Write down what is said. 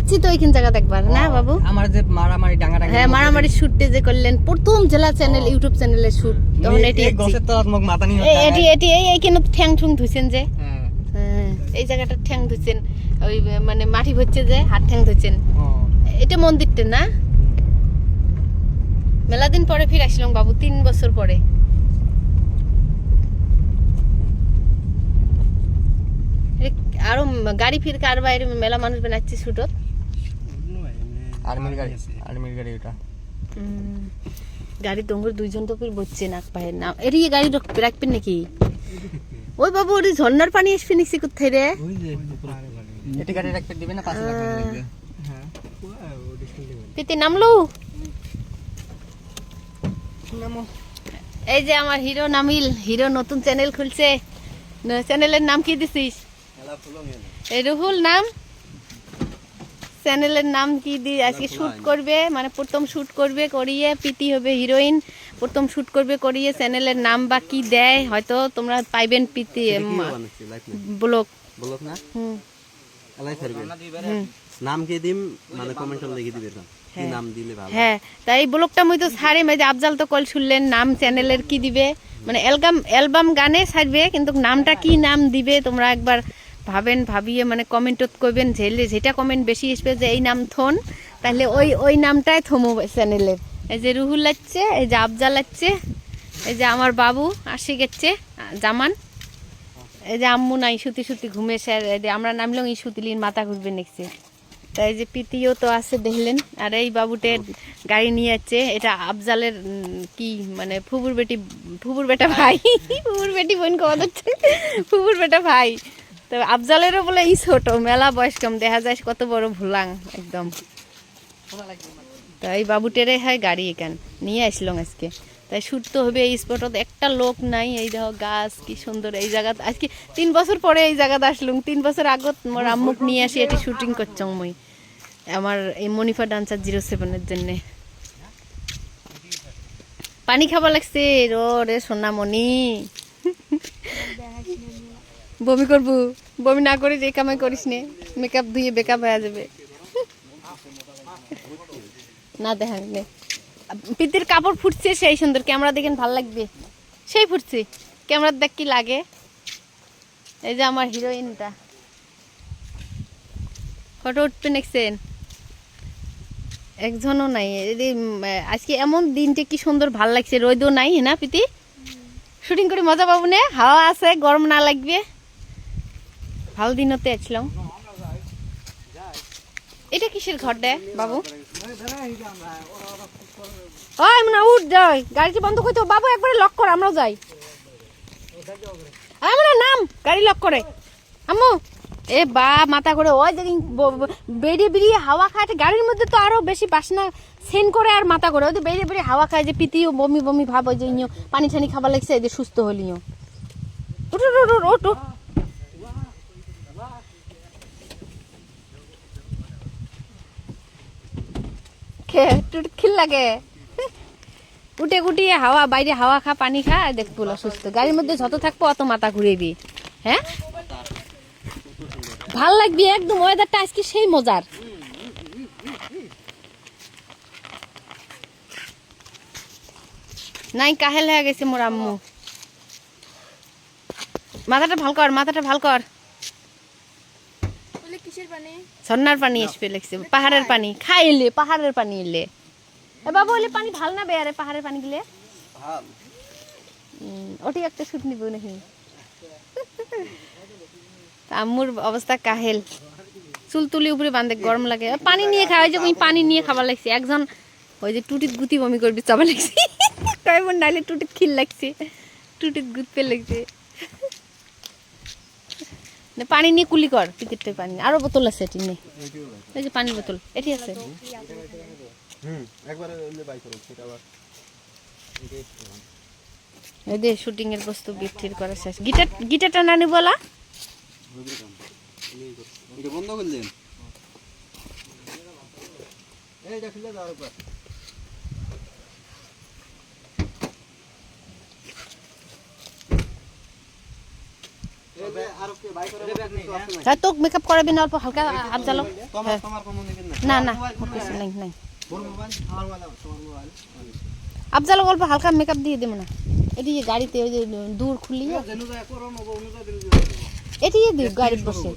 যাচ্ছি তো ওইখান জায়গা দেখবার না বাবু? আমার যে মারামারি ডাঙ্গাটা, হ্যাঁ মারামারি শুটে যে করলেন প্রথম জেলা চ্যানেল ইউটিউব চ্যানেলে শুট, তখন এটি গোছের তো মুখ মাথা নিয়ে এটি এটি এইখানে ঠ্যাং ঠুং ধুইছেন যে, হ্যাঁ হ্যাঁ এই জায়গাটা ঠ্যাং ধুইছেন, ওই মানে মাটি হচ্ছে যে হাত ঠ্যাং ধুইছেন, এটা মন্দিরটা না? মেলা দিন পরে ফিরে আসলাম বাবু, 3 বছর পরে। আরো গাড়ি ফির কার বাইরে মেলা মানুষ বানাচ্ছে শুটত। আর্মির গাড়ি ওটা। গাড়ি ডঙ্গর দুইজন তো ফির বসছে নাক পায়ের না, এরি গাড়ি রাখবেন নাকি? ওই বাবু ওই ঝর্ণার পানি আসবে নিচ্ছি কোথায় রে? এটি গাড়ি রাখতে দিবে না, 5 লাখ টাকা লাগবে। হ্যাঁ পিতে নামলো। এই যে আমার হিরো নামিল, হিরো নতুন চ্যানেল খুলছে, চ্যানেলের নাম কি দিছিস? এই রুহুল নাম, চ্যানেলের নাম কি দি আজকে শুট করবে, মানে প্রথম শুট করবে করিয়ে পিতি হবে হিরোইন, প্রথম শুট করবে করিয়ে চ্যানেলের নাম বা কি দেয় হয়তো তোমরা পাইবেন পিতি ব্লগ ব্লগ না এলাই করবে নাম কি দিম মানে কমেন্ট লিখে দিবেন কি নাম দিলে ভালো। হ্যাঁ তাই ব্লগটা মই তো ছাড়ে মাঝে আফজাল তো কল শুনলেন নাম চ্যানেলের কি দিবে, মানে অ্যালবাম গানে ছাড়বে কিন্তু নামটা কি নাম দিবে তোমরা একবার ভাবেন, ভাবিয়ে মানে কমেন্টত করবেন, যেটা কমেন্ট বেশি আসবে যে এই নাম থন, তাহলে ওই নামটাই থমো চ্যানেলের। এই যে রুহুল লাগছে, এই যে আফজাল লাগছে, এই যে আমার বাবু আসি গেছে জামান, এই যে আম্মু নাই সুতি ঘুমে স্যার, এই যে আমরা নামলাম এই সুতিলির মাথা ঘুরবে নেছে, তাই যে পিতিও তো আছে দেখলেন, আর এই বাবুটের গাড়ি নিয়ে যাচ্ছে, এটা আফজালের কি মানে ফুবুর বেটা ভাই ফুবুর বেটি বোন কত ফুবুর বেটা ভাই, তো আফজালেরও বলে ই ছোট, মেলা বয়স কম, দেখা যায় কত বড় ভুলাং একদম। তাই বাবুটেরে হয় গাড়ি এখান নিয়ে আসলাম আজকে, তাই শুট তো হবে এই স্পটত, একটা লোক নাই, এই দেখো গাছ কি সুন্দর, এই জায়গা আজকে 3 বছর পরে এই জায়গাতে আসলাম, 3 বছর আগত মোর আম্মুক নিয়ে আসি এটি শুটিং করছং মই আমার এই মনিফা ডান্সার 07-এর জন্যে। পানি খাবা লাগছে রে সোনামণি, বমি করবো, বমি না করিস এই কামাই করিস নে, মেকআপ ধুয়ে বেকআপ হয়ে যাবে না, দেখান নে পিতির কাপড় ফুটছে সেই সুন্দর, ক্যামেরা দেখেন ভাল লাগবে, সেই ফুটছে ক্যামেরা দেখ কি লাগে। এই যে আমার হিরোইনটা ফটো উঠবে নেকছেন, একজনও নাই, আজকে এমন দিনটা কি সুন্দর ভাল লাগছে, রোদও নাই না পিতি, শুটিং করে মজা পাবো না, হাওয়া আছে গরম না লাগবে, ভালো দিনতে আসলাম। এটা কিসের ঘর দে বাবু? ওই মনে উঠ যাই, গাড়িটি বন্ধ করতে বাবু, একবারে লক কর, আমরাও যাই, আমরা নাম গাড়ি লক করে আম্মু। এ বা মাথা করে ওই দেখি বেরিয়ে হাওয়া খায়, গাড়ির মধ্যে তো আরো বেশি বাসনা সেন করে, আর মাথা করে ওই বেরিয়ে হাওয়া খায়, যে পিতিও বমি ভাব, ওই যে পানি ঠানি খাবার লাগছে, এই যে সুস্থ হলিও ওটু খিল লাগে, উঠে গুটিয়ে হাওয়া বাইরে হাওয়া খা, পানি খা, দেখবো সুস্থ, গাড়ির মধ্যে যত থাকবো অত মাথা ঘুরেবি। হ্যাঁ ভাল লাগবে একদম, ওয়েদারটা আজকে সেই মজার। নাই কাহেল হয়ে গেছে মোর আম্মু, মাথাটা ভাল কর, ঝর্ণার পানি আসবে লাগছে, পাহাড়ের পানি খাইলে, পাহাড়ের পানি এলে বাবু এলে পানি ভাল না বেয়ারে, পাহাড়ের পানি গেলে ওটি একটা শুট নিব নাকি। আম্মুর অবস্থা কাহেল, চুল তুলি উপরে বাঁধে, গরম লাগে, পানি নিয়ে খাওয়া, যে পানি নিয়ে খাবার লাগছে, একজন ওই যে টুটিত গুতি বমি করবি চাবা লাগছে, কয়বার নাইলে টুটিত খিল লাগছে, টুটিত গুততে লাগছে, পানি নিয়ে কুলি কর, পিকেটটাই পানি, আরো বোতল আছে এটি নেই, এই যে পানির বোতল এটি আছে, এই যে শুটিং এর বস্তু বিক্রি করা শেষ, গিটারটা না নিব বলা বন্ধ করলেন, এই দেখলে যাওয়ার পর হ্যাঁ তোক মেকআপ করাবি না অল্প হালকা আফজালক হ্যাঁ তোমার কোনো নিবেন না না না ওর কিছু নাই নাই আফজালক অল্প হালকা মেকআপ দিয়ে দেবো না এটি যে গাড়িতে ওই যে দূর খুলিয়ে এটি দিও গাড়িতে বসে